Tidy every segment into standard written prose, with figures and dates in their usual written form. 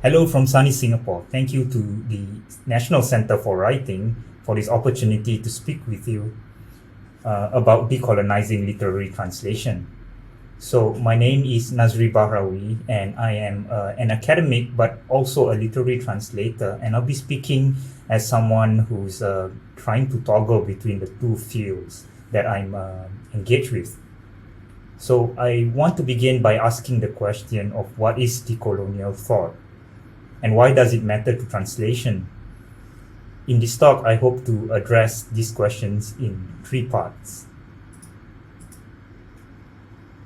Hello from sunny Singapore. Thank you to the National Center for Writing for this opportunity to speak with you about decolonizing literary translation. So my name is Nazry Bahrawi, and I am an academic but also a literary translator, and I'll be speaking as someone who's trying to toggle between the two fields that I'm engaged with. So I want to begin by asking the question of what is decolonial thought? And why does it matter to translation? In this talk, I hope to address these questions in three parts: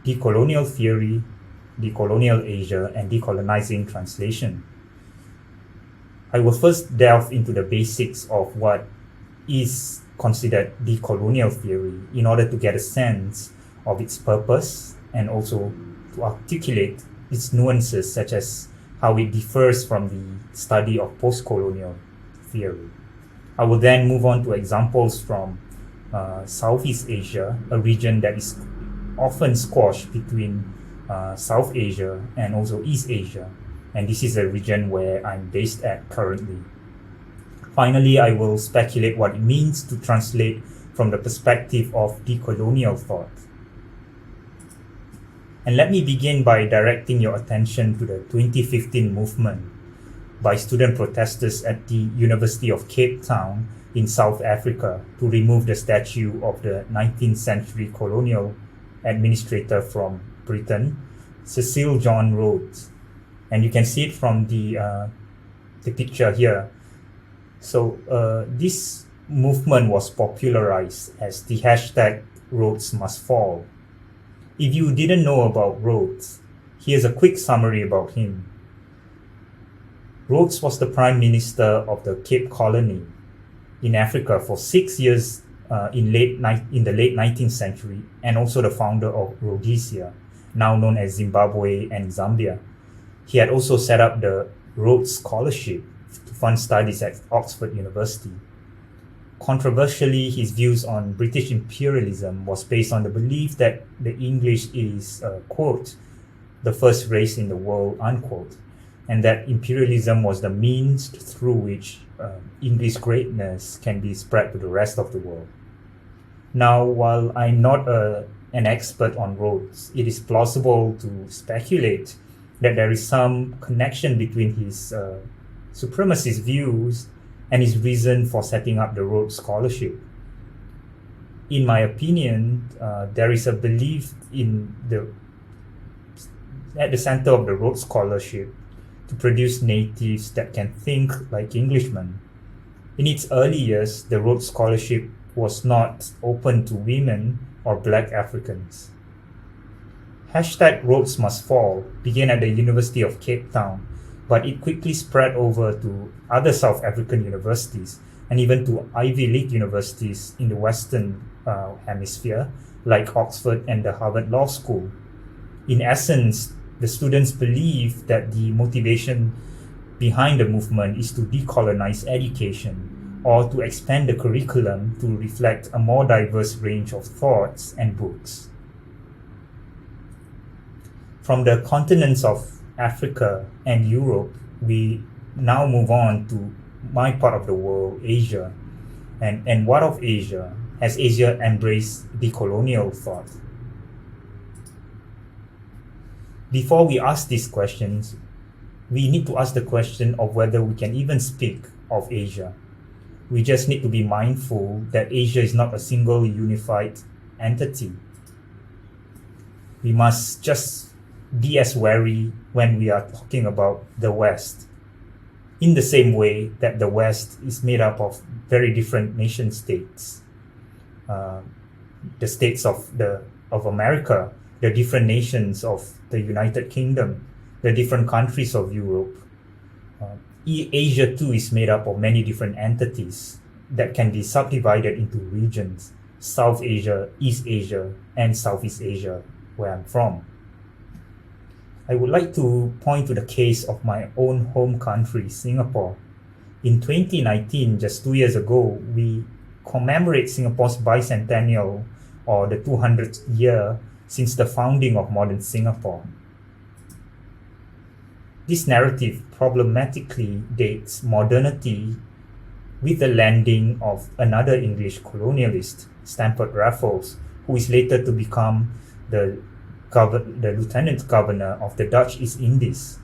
decolonial theory, decolonial Asia, and decolonizing translation. I will first delve into the basics of what is considered decolonial theory in order to get a sense of its purpose and also to articulate its nuances, such as how it differs from the study of post-colonial theory. I will then move on to examples from Southeast Asia, a region that is often squashed between South Asia and also East Asia, and this is a region where I'm based at currently. Finally, I will speculate what it means to translate from the perspective of decolonial thought. And let me begin by directing your attention to the 2015 movement by student protesters at the University of Cape Town in South Africa to remove the statue of the 19th century colonial administrator from Britain, Cecil John Rhodes. And you can see it from the picture here. So this movement was popularized as the hashtag Rhodes Must Fall. If you didn't know about Rhodes, here's a quick summary about him. Rhodes was the Prime Minister of the Cape Colony in Africa for 6 years in the late 19th century, and also the founder of Rhodesia, now known as Zimbabwe and Zambia. He had also set up the Rhodes Scholarship to fund studies at Oxford University. Controversially, his views on British imperialism was based on the belief that the English is, quote, the first race in the world, unquote, and that imperialism was the means through which English greatness can be spread to the rest of the world. Now, while I'm not an expert on Rhodes, it is plausible to speculate that there is some connection between his supremacist views and his reason for setting up the Rhodes Scholarship. In my opinion, there is a belief at the center of the Rhodes Scholarship to produce natives that can think like Englishmen. In its early years, the Rhodes Scholarship was not open to women or Black Africans. Hashtag Rhodes Must Fall began at the University of Cape Town, but it quickly spread over to other South African universities and even to Ivy League universities in the Western Hemisphere, like Oxford and the Harvard Law School. In essence, the students believe that the motivation behind the movement is to decolonize education or to expand the curriculum to reflect a more diverse range of thoughts and books. From the continents of Africa and Europe, we now move on to my part of the world, Asia. And what of Asia? Has Asia embraced decolonial thought? Before we ask these questions, we need to ask the question of whether we can even speak of Asia. We just need to be mindful that Asia is not a single unified entity. We must just be as wary when we are talking about the West, in the same way that the West is made up of very different nation states. The states of America, the different nations of the United Kingdom, the different countries of Europe. Asia too is made up of many different entities that can be subdivided into regions: South Asia, East Asia, and Southeast Asia, where I'm from. I would like to point to the case of my own home country, Singapore. In 2019, just 2 years ago, we commemorate Singapore's bicentennial, or the 200th year since the founding of modern Singapore. This narrative problematically dates modernity with the landing of another English colonialist, Stamford Raffles, who is later to become the Lieutenant Governor of the Dutch East Indies,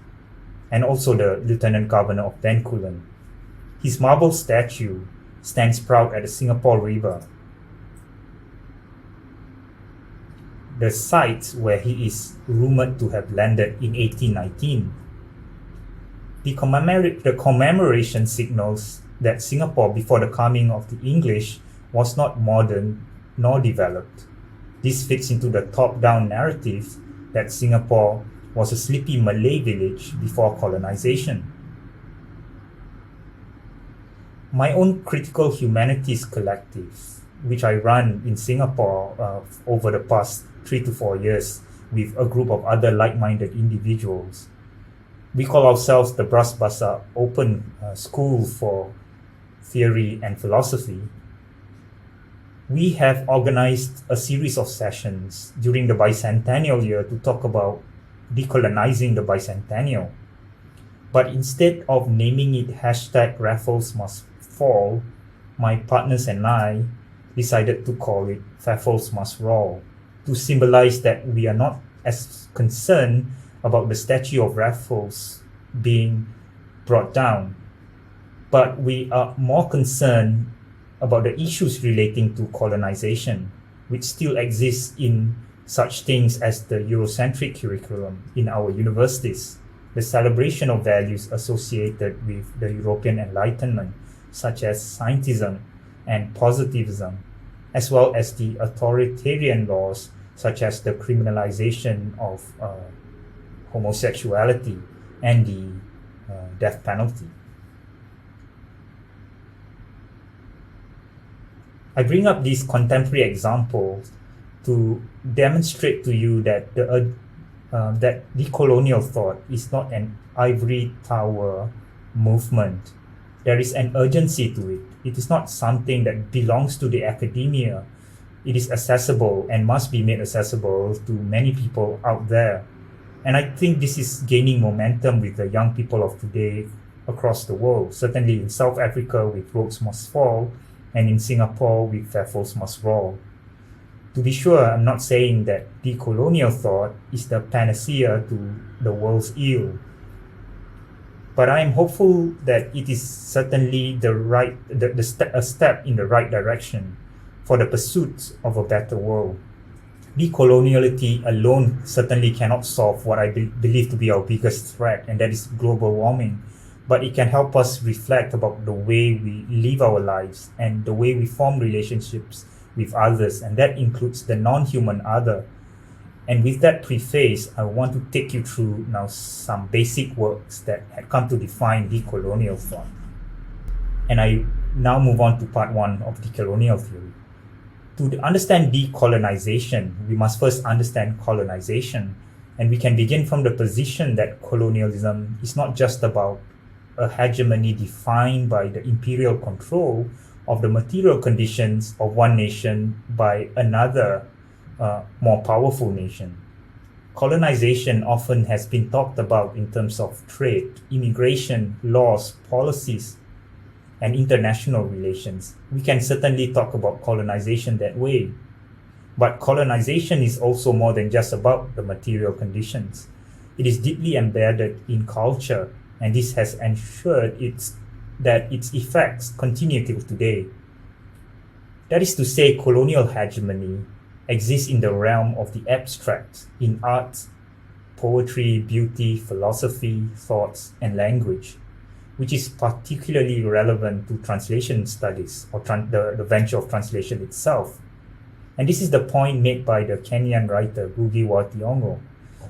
and also the Lieutenant Governor of Bencoolen. His marble statue stands proud at the Singapore River, the site where he is rumored to have landed in 1819. The commemoration signals that Singapore, before the coming of the English, was not modern nor developed. This fits into the top-down narrative that Singapore was a sleepy Malay village before colonization. My own critical humanities collective, which I run in Singapore over the past 3 to 4 years with a group of other like-minded individuals, we call ourselves the Bras Basah Open School for Theory and Philosophy. We have organized a series of sessions during the bicentennial year to talk about decolonizing the bicentennial. But instead of naming it #Raffles Must Fall, my partners and I decided to call it Raffles Must Roll, to symbolize that we are not as concerned about the statue of Raffles being brought down, but we are more concerned about the issues relating to colonization, which still exists in such things as the Eurocentric curriculum in our universities, the celebration of values associated with the European Enlightenment, such as scientism and positivism, as well as the authoritarian laws such as the criminalization of homosexuality and the death penalty. I bring up these contemporary examples to demonstrate to you that that decolonial thought is not an ivory tower movement. There is an urgency to it. It is not something that belongs to the academia. It is accessible and must be made accessible to many people out there. And I think this is gaining momentum with the young people of today across the world, certainly in South Africa with Rhodes Must Fall, and in Singapore with Raffles Must Roll. To be sure, I'm not saying that decolonial thought is the panacea to the world's ill, but I am hopeful that it is certainly a step in the right direction for the pursuit of a better world. Decoloniality alone certainly cannot solve what I believe to be our biggest threat, and that is global warming. But it can help us reflect about the way we live our lives and the way we form relationships with others, and that includes the non-human other. And with that preface, I want to take you through now some basic works that had come to define decolonial thought. And I now move on to part 1 of decolonial theory. To understand decolonization, we must first understand colonization, and we can begin from the position that colonialism is not just about a hegemony defined by the imperial control of the material conditions of one nation by another more powerful nation. Colonization often has been talked about in terms of trade, immigration, laws, policies, and international relations. We can certainly talk about colonization that way. But colonization is also more than just about the material conditions. It is deeply embedded in culture, and this has ensured that its effects continue till today. That is to say, colonial hegemony exists in the realm of the abstract, in art, poetry, beauty, philosophy, thoughts, and language, which is particularly relevant to translation studies, or the venture of translation itself. And this is the point made by the Kenyan writer Ngugi wa Thiong'o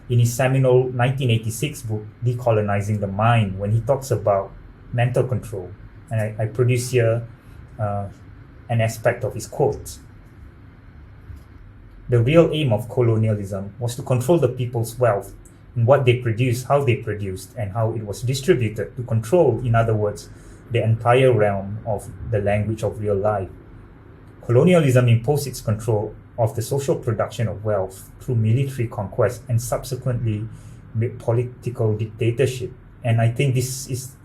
in his seminal 1986 book, Decolonizing the Mind, when he talks about mental control. And I produce here an aspect of his quote. The real aim of colonialism was to control the people's wealth in what they produced, how they produced, and how it was distributed, to control, in other words, the entire realm of the language of real life. Colonialism imposed its control of the social production of wealth through military conquest and subsequently political dictatorship. And I think this is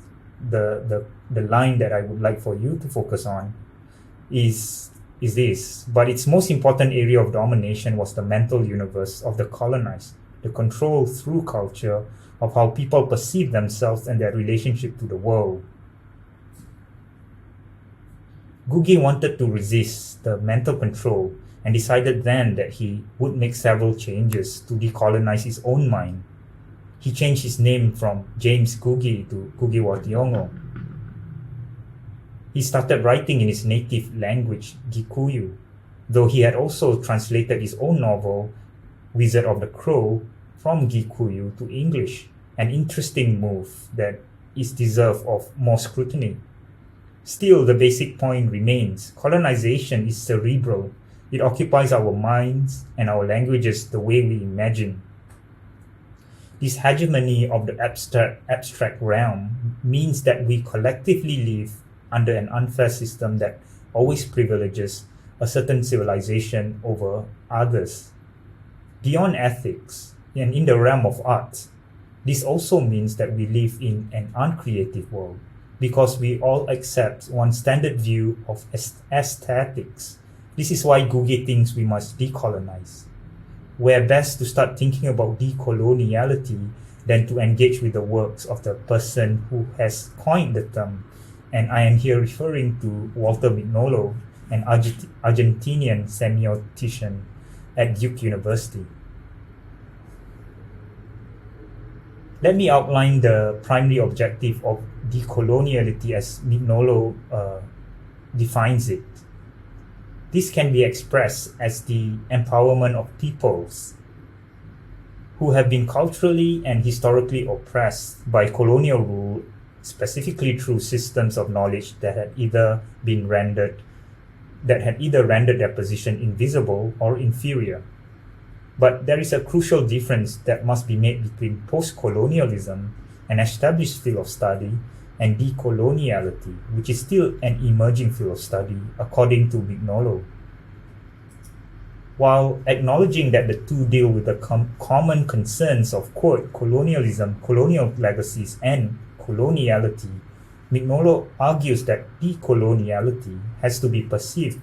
the line that I would like for you to focus on is this. But its most important area of domination was the mental universe of the colonized, the control through culture of how people perceive themselves and their relationship to the world. Gugi wanted to resist the mental control and decided then that he would make several changes to decolonize his own mind. He changed his name from James Gugi to Gugi wa Thiong'o. He started writing in his native language, Gikuyu, though he had also translated his own novel, Wizard of the Crow, from Gikuyu to English, an interesting move that is deserved of more scrutiny. Still, the basic point remains. Colonization is cerebral. It occupies our minds and our languages the way we imagine. This hegemony of the abstract realm means that we collectively live under an unfair system that always privileges a certain civilization over others. Beyond ethics, and in the realm of art, this also means that we live in an uncreative world, because we all accept one standard view of aesthetics. This is why Gugi thinks we must decolonize. We're best to start thinking about decoloniality than to engage with the works of the person who has coined the term. And I am here referring to Walter Mignolo, an Argentinian semiotician at Duke University. Let me outline the primary objective of decoloniality as Mignolo defines it. This can be expressed as the empowerment of peoples who have been culturally and historically oppressed by colonial rule, specifically through systems of knowledge that had either rendered their position invisible or inferior. But there is a crucial difference that must be made between postcolonialism, an established field of study, and decoloniality, which is still an emerging field of study, according to Mignolo. While acknowledging that the two deal with the common concerns of, quote, colonialism, colonial legacies, and coloniality, Mignolo argues that decoloniality has to be perceived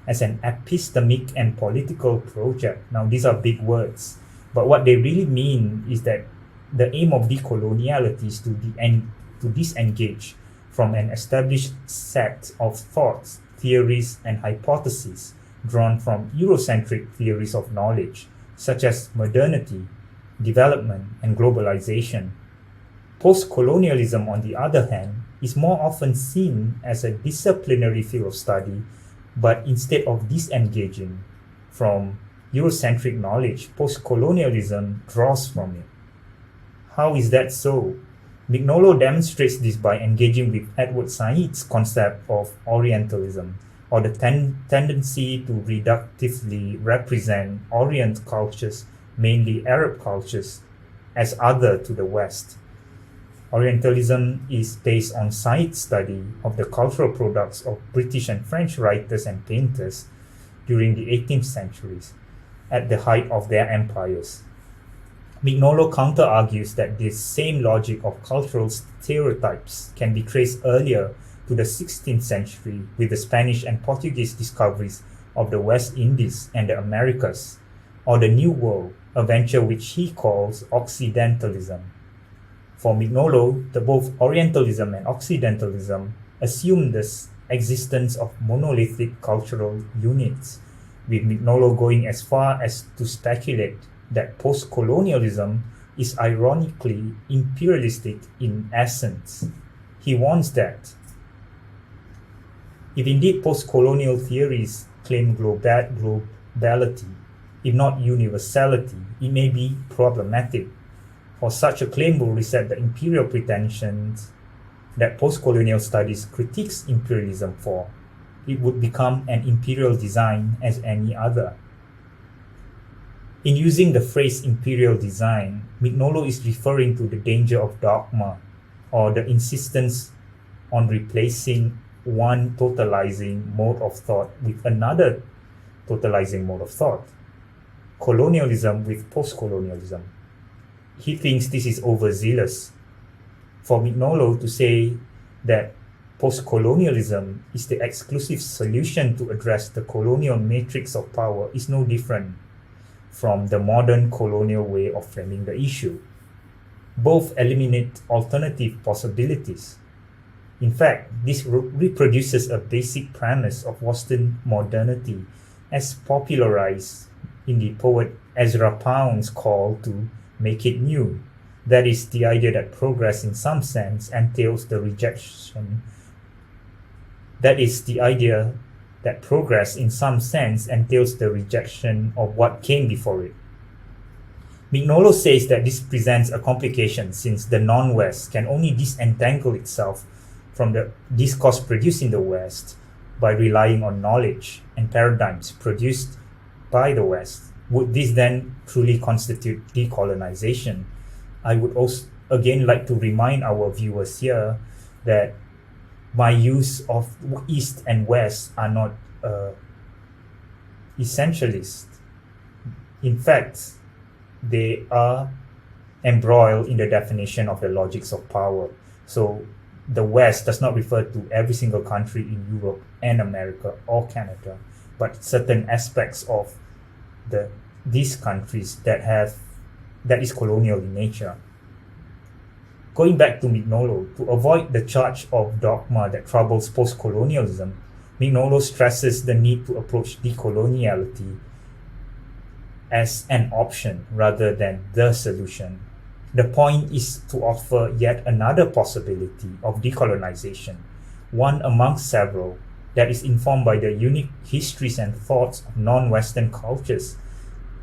as an epistemic and political project. Now, these are big words, but what they really mean is that the aim of decoloniality is to disengage from an established set of thoughts, theories, and hypotheses drawn from Eurocentric theories of knowledge, such as modernity, development, and globalization. Postcolonialism, on the other hand, is more often seen as a disciplinary field of study, but instead of disengaging from Eurocentric knowledge, postcolonialism draws from it. How is that so? Mignolo demonstrates this by engaging with Edward Said's concept of Orientalism, or the tendency to reductively represent Orient cultures, mainly Arab cultures, as other to the West. Orientalism is based on Said's study of the cultural products of British and French writers and painters during the 18th centuries, at the height of their empires. Mignolo counter-argues that this same logic of cultural stereotypes can be traced earlier to the 16th century with the Spanish and Portuguese discoveries of the West Indies and the Americas, or the New World, a venture which he calls Occidentalism. For Mignolo, both Orientalism and Occidentalism assume the existence of monolithic cultural units, with Mignolo going as far as to speculate that postcolonialism is ironically imperialistic in essence. He warns that if indeed postcolonial theories claim globality, if not universality, it may be problematic, for such a claim will reset the imperial pretensions that postcolonial studies critiques imperialism for. It would become an imperial design as any other. In using the phrase imperial design, Mignolo is referring to the danger of dogma, or the insistence on replacing one totalizing mode of thought with another totalizing mode of thought, colonialism with postcolonialism. he thinks this is overzealous. For Mignolo to say that postcolonialism is the exclusive solution to address the colonial matrix of power is no different from the modern colonial way of framing the issue. Both eliminate alternative possibilities. In fact, this reproduces a basic premise of Western modernity as popularized in the poet Ezra Pound's call to make it new. That is, the idea that progress in some sense entails the rejection. That is, the idea that progress in some sense entails the rejection of what came before it. Mignolo says that this presents a complication since the non-West can only disentangle itself from the discourse produced in the West by relying on knowledge and paradigms produced by the West. Would this then truly constitute decolonization? I would also again like to remind our viewers here that my use of East and West are not essentialist. In fact, they are embroiled in the definition of the logics of power. So the West does not refer to every single country in Europe and America or Canada, but certain aspects of these countries that is colonial in nature. Going back to Mignolo, to avoid the charge of dogma that troubles postcolonialism, Mignolo stresses the need to approach decoloniality as an option rather than the solution. The point is to offer yet another possibility of decolonization, one amongst several that is informed by the unique histories and thoughts of non-Western cultures,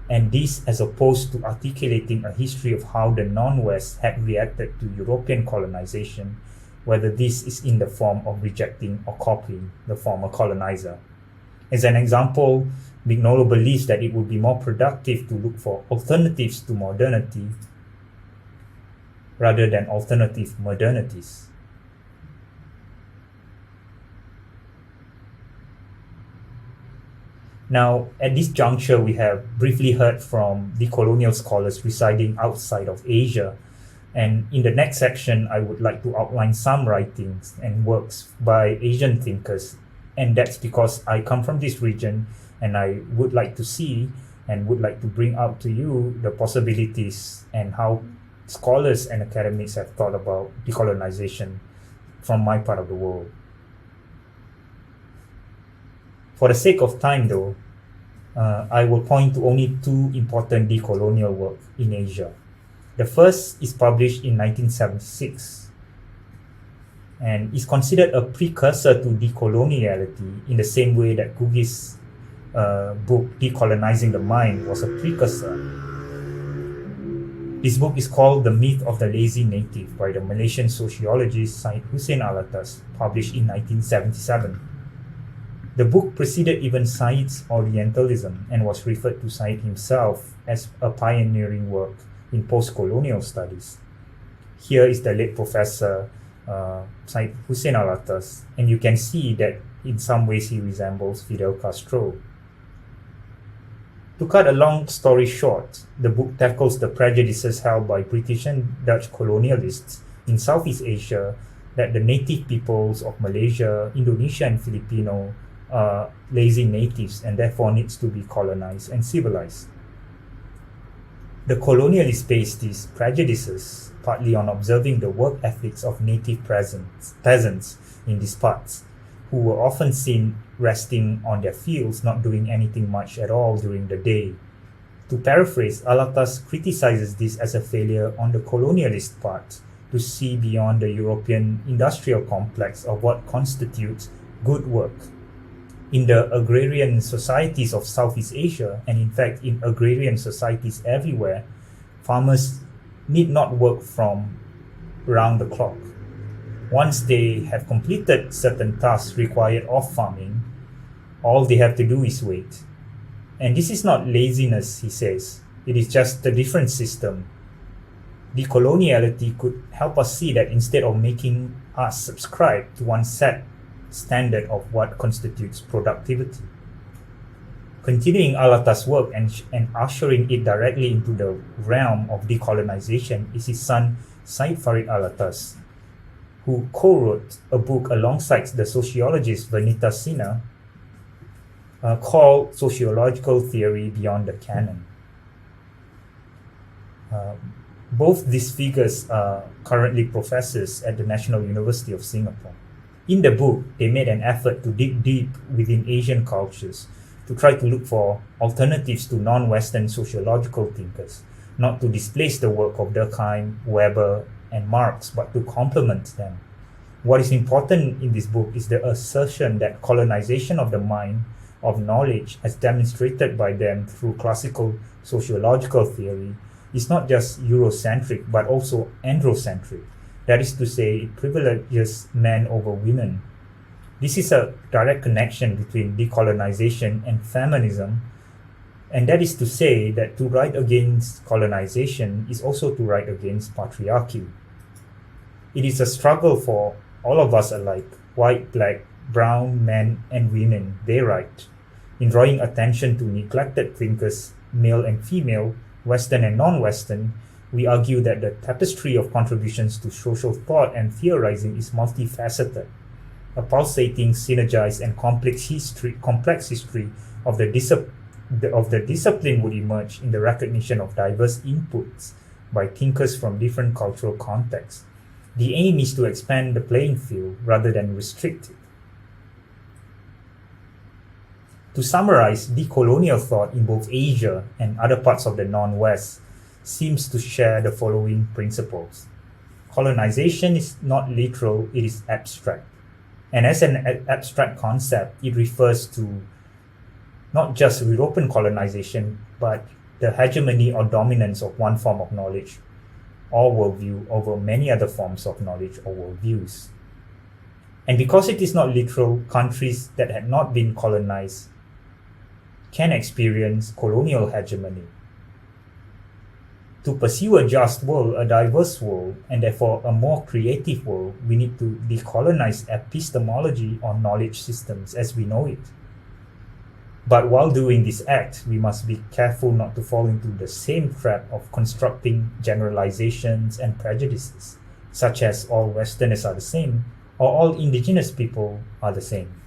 and this as opposed to articulating a history of how the non-West had reacted to European colonization, whether this is in the form of rejecting or copying the former colonizer. As an example, Mignolo believes that it would be more productive to look for alternatives to modernity rather than alternative modernities. Now, at this juncture, we have briefly heard from decolonial scholars residing outside of Asia. And in the next section, I would like to outline some writings and works by Asian thinkers. And that's because I come from this region and I would like to see and would like to bring out to you the possibilities and how scholars and academics have thought about decolonization from my part of the world. For the sake of time though, I will point to only two important decolonial works in Asia. The first is published in 1976 and is considered a precursor to Decoloniality in the same way that Gugi's book Decolonizing the Mind was a precursor. This book is called The Myth of the Lazy Native by the Malaysian sociologist Syed Hussein Alatas, published in 1977. The book preceded even Syed's Orientalism and was referred to Syed himself as a pioneering work in post-colonial studies. Here is the late Professor Syed Hussein Alatas, and you can see that in some ways he resembles Fidel Castro. To cut a long story short, the book tackles the prejudices held by British and Dutch colonialists in Southeast Asia that the native peoples of Malaysia, Indonesia, and Filipino are lazy natives and therefore needs to be colonized and civilized. The colonialists based these prejudices partly on observing the work ethics of native peasants in these parts, who were often seen resting on their fields, not doing anything much at all during the day. To paraphrase, Alatas criticizes this as a failure on the colonialist part to see beyond the European industrial complex of what constitutes good work. In the agrarian societies of Southeast Asia, and in fact in agrarian societies everywhere, farmers need not work from round the clock. Once they have completed certain tasks required of farming, all they have to do is wait. And this is not laziness, he says. It is just a different system. Decoloniality could help us see that instead of making us subscribe to one set standard of what constitutes productivity, Continuing Alatas's work and ushering it directly into the realm of decolonization is his son Said Farid Alatas, who co-wrote a book alongside the sociologist Vernita Sina called Sociological Theory Beyond the Canon. Both these figures are currently professors at the National University of Singapore. In the book, they made an effort to dig deep within Asian cultures to try to look for alternatives to non-Western sociological thinkers, not to displace the work of Durkheim, Weber, and Marx, but to complement them. What is important in this book is the assertion that colonization of the mind, of knowledge, as demonstrated by them through classical sociological theory, is not just Eurocentric but also androcentric. That is to say, it privileges men over women. This is a direct connection between decolonization and feminism, and that is to say that to write against colonization is also to write against patriarchy. It is a struggle for all of us alike, white, black, brown, men, and women, they write, in drawing attention to neglected thinkers, male and female, Western and non-Western. We argue that the tapestry of contributions to social thought and theorizing is multifaceted, a pulsating, synergized, and complex history of the discipline would emerge in the recognition of diverse inputs by thinkers from different cultural contexts. The aim is to expand the playing field rather than restrict it. To summarize, decolonial thought in both Asia and other parts of the non-West seems to share the following principles. Colonization is not literal, it is abstract. And as an abstract concept, it refers to not just European colonization, but the hegemony or dominance of one form of knowledge or worldview over many other forms of knowledge or worldviews. And because it is not literal, countries that had not been colonized can experience colonial hegemony. To pursue a just world, a diverse world, and therefore a more creative world, we need to decolonize epistemology or knowledge systems as we know it. But while doing this act, we must be careful not to fall into the same trap of constructing generalizations and prejudices, such as all Westerners are the same, or all indigenous people are the same.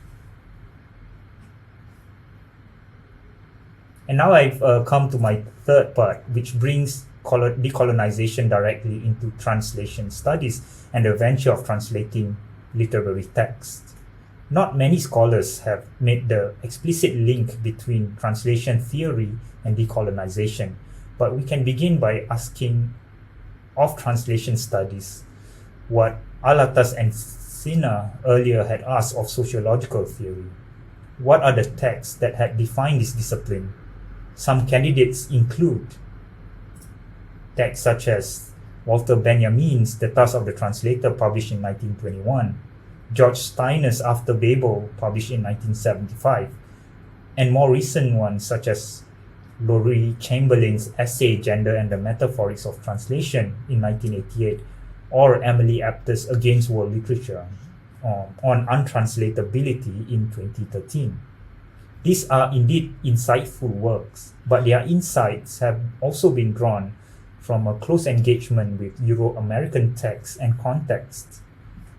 And now I've come to my third part, which brings decolonization directly into translation studies and the venture of translating literary text. Not many scholars have made the explicit link between translation theory and decolonization, but we can begin by asking of translation studies what Alatas and Sina earlier had asked of sociological theory. What are the texts that had defined this discipline? Some candidates include texts such as Walter Benjamin's The Task of the Translator, published in 1921, George Steiner's After Babel, published in 1975, and more recent ones such as Laurie Chamberlain's essay Gender and the Metaphorics of Translation in 1988, or Emily Apter's Against World Literature on Untranslatability in 2013. These are indeed insightful works, but their insights have also been drawn from a close engagement with Euro-American texts and contexts.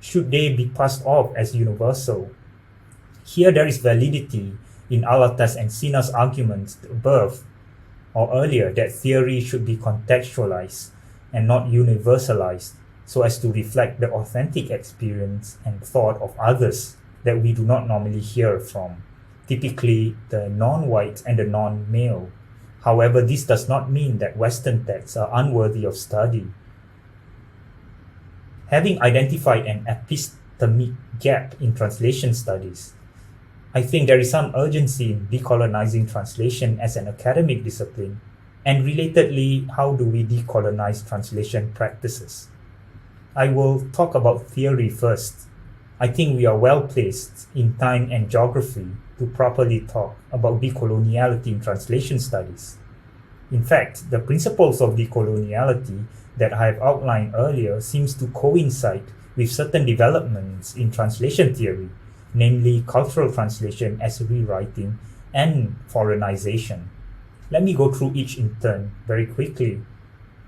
Should they be passed off as universal? Here there is validity in Alatas and Sina's arguments above or earlier that theory should be contextualized and not universalized so as to reflect the authentic experience and thought of others that we do not normally hear from, typically the non-white and the non-male. However, this does not mean that Western texts are unworthy of study. Having identified an epistemic gap in translation studies, I think there is some urgency in decolonizing translation as an academic discipline, and relatedly, how do we decolonize translation practices? I will talk about theory first. I think we are well placed in time and geography to properly talk about decoloniality in translation studies. In fact, the principles of decoloniality that I have outlined earlier seems to coincide with certain developments in translation theory, namely cultural translation as rewriting and foreignization. Let me go through each in turn very quickly.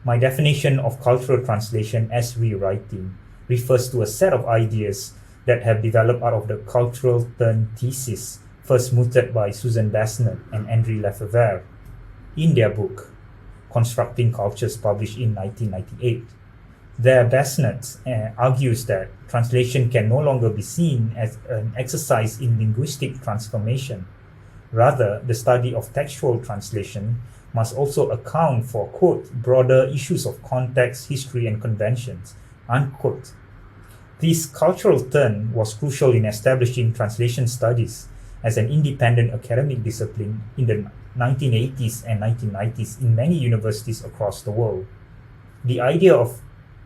My definition of cultural translation as rewriting refers to a set of ideas that have developed out of the cultural turn thesis, first mooted by Susan Bassnett and André Lefebvre in their book, Constructing Cultures, published in 1998. There, Bassnett argues that translation can no longer be seen as an exercise in linguistic transformation. Rather, the study of textual translation must also account for, quote, broader issues of context, history, and conventions, unquote. This cultural turn was crucial in establishing translation studies as an independent academic discipline in the 1980s and 1990s in many universities across the world. The idea of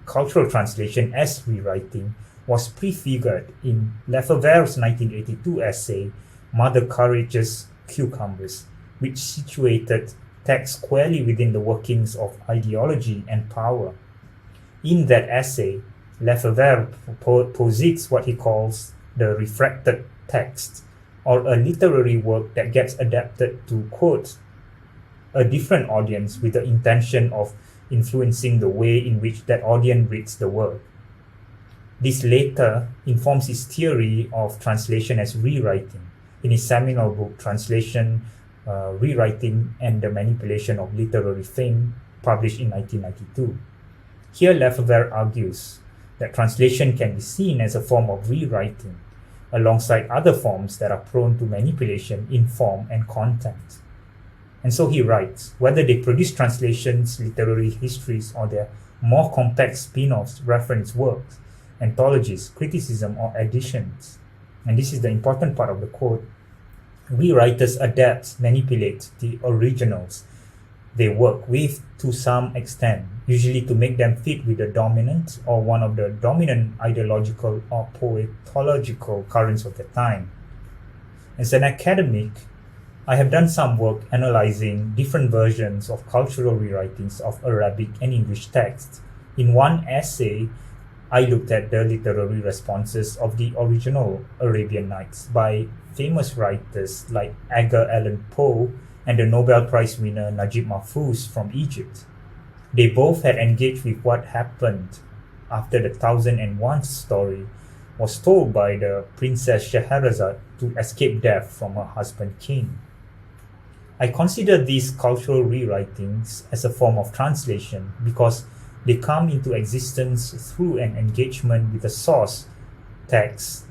cultural translation as rewriting was prefigured in Lefebvre's 1982 essay, Mother Courageous Cucumbers, which situated text squarely within the workings of ideology and power. In that essay, Lefebvre posits what he calls the refracted text, or a literary work that gets adapted to, quote, a different audience with the intention of influencing the way in which that audience reads the work. This later informs his theory of translation as rewriting in his seminal book, Translation, Rewriting, and the Manipulation of Literary Fame, published in 1992. Here, Lefebvre argues that translation can be seen as a form of rewriting, alongside other forms that are prone to manipulation in form and content. And so he writes, whether they produce translations, literary histories, or their more complex spin-offs, reference works, anthologies, criticism, or editions. And this is the important part of the quote. Rewriters adapt, manipulate the originals they work with to some extent, usually to make them fit with the dominant or one of the dominant ideological or poetological currents of the time. As an academic, I have done some work analyzing different versions of cultural rewritings of Arabic and English texts. In one essay, I looked at the literary responses of the original Arabian Nights by famous writers like Edgar Allan Poe and the Nobel Prize winner Najib Mahfouz from Egypt. They both had engaged with what happened after the 1001 story was told by the Princess Scheherazade to escape death from her husband king. I consider these cultural rewritings as a form of translation because they come into existence through an engagement with the source text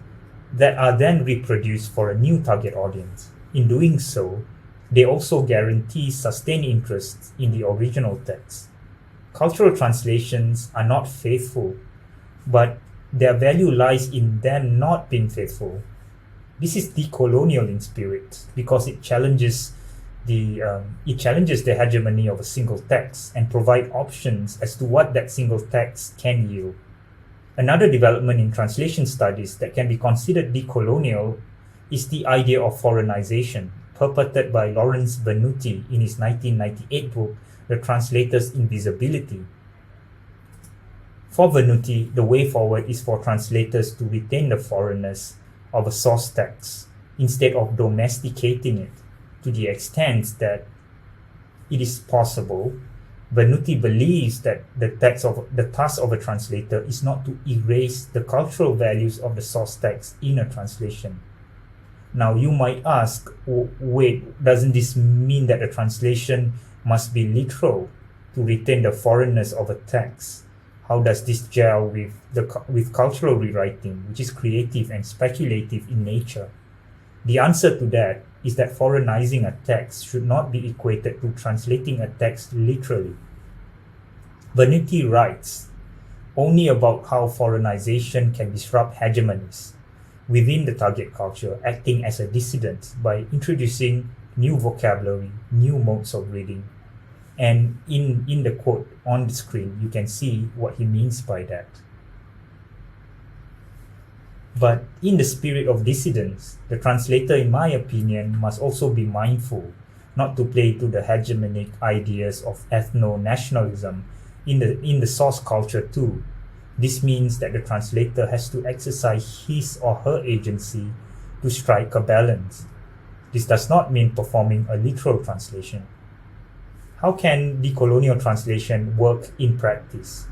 that are then reproduced for a new target audience. In doing so, they also guarantee sustained interest in the original text. Cultural translations are not faithful, but their value lies in them not being faithful. This is decolonial in spirit because it challenges the hegemony of a single text and provide options as to what that single text can yield. Another development in translation studies that can be considered decolonial is the idea of foreignization, purported by Lawrence Venuti in his 1998 book, The Translators Invisibility. For Venuti, the way forward is for translators to retain the foreignness of a source text instead of domesticating it to the extent that it is possible. Venuti believes that the task of a translator is not to erase the cultural values of the source text in a translation. Now you might ask, wait, doesn't this mean that the translation must be literal to retain the foreignness of a text? How does this gel with cultural rewriting, which is creative and speculative in nature? The answer to that is that foreignizing a text should not be equated to translating a text literally. Venuti writes only about how foreignization can disrupt hegemonies within the target culture, acting as a dissident by introducing new vocabulary, new modes of reading. And in the quote on the screen, you can see what he means by that. But in the spirit of dissidence, the translator, in my opinion, must also be mindful not to play to the hegemonic ideas of ethno-nationalism in the source culture too. This means that the translator has to exercise his or her agency to strike a balance. This does not mean performing a literal translation. How can decolonial translation work in practice?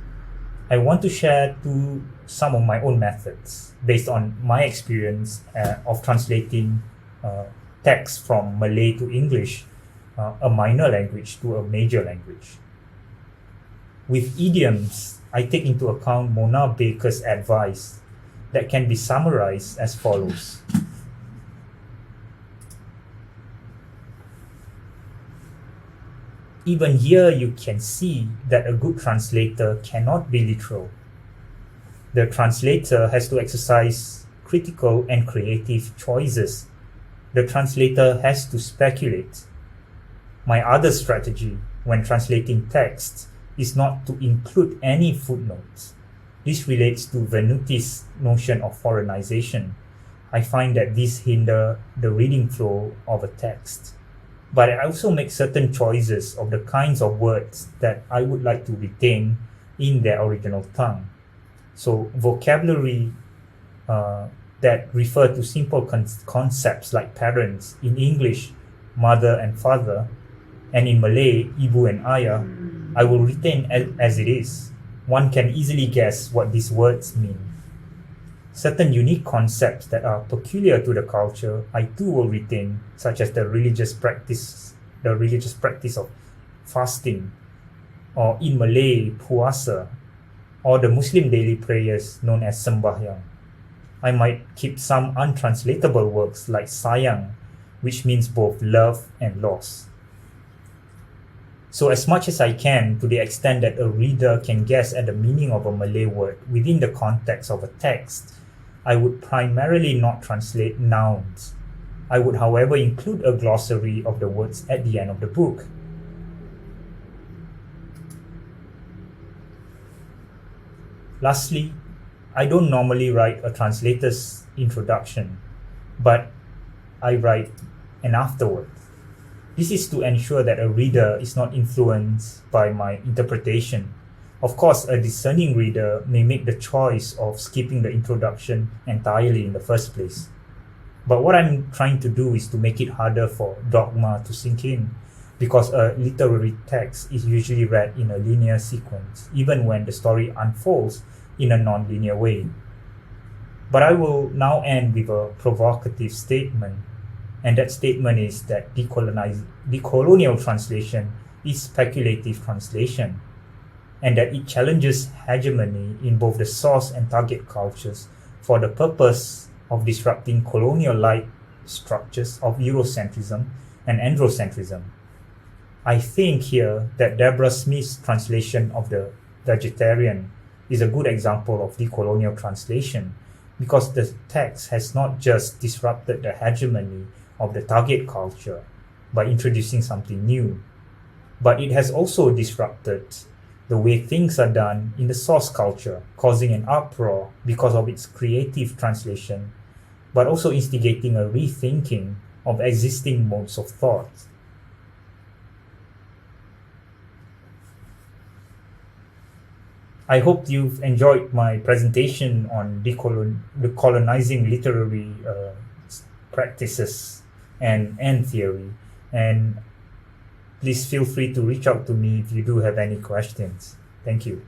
I want to share some of my own methods based on my experience of translating text from Malay to English, a minor language to a major language. With idioms, I take into account Mona Baker's advice that can be summarized as follows. Even here, you can see that a good translator cannot be literal. The translator has to exercise critical and creative choices. The translator has to speculate. My other strategy when translating text is not to include any footnotes. This relates to Venuti's notion of foreignization. I find that this hinders the reading flow of a text. But I also make certain choices of the kinds of words that I would like to retain in their original tongue. So vocabulary that refer to simple concepts like parents, in English, mother and father, and in Malay, ibu and ayah, I will retain as it is. One can easily guess what these words mean. Certain unique concepts that are peculiar to the culture, I too will retain, such as the religious practice of fasting, or in Malay, puasa, or the Muslim daily prayers known as sembahyang. I might keep some untranslatable words like sayang, which means both love and loss. So as much as I can, to the extent that a reader can guess at the meaning of a Malay word within the context of a text, I would primarily not translate nouns. I would, however, include a glossary of the words at the end of the book. Lastly, I don't normally write a translator's introduction, but I write an afterword. This is to ensure that a reader is not influenced by my interpretation. Of course, a discerning reader may make the choice of skipping the introduction entirely in the first place. But what I'm trying to do is to make it harder for dogma to sink in, because a literary text is usually read in a linear sequence, even when the story unfolds in a non-linear way. But I will now end with a provocative statement, and that statement is that decolonial translation is speculative translation, and that it challenges hegemony in both the source and target cultures for the purpose of disrupting colonial-like structures of Eurocentrism and androcentrism. I think here that Deborah Smith's translation of The Vegetarian is a good example of decolonial translation, because the text has not just disrupted the hegemony of the target culture by introducing something new, but it has also disrupted the way things are done in the source culture, causing an uproar because of its creative translation, but also instigating a rethinking of existing modes of thought. I hope you've enjoyed my presentation on decolonizing literary practices and theory, and please feel free to reach out to me if you do have any questions. Thank you.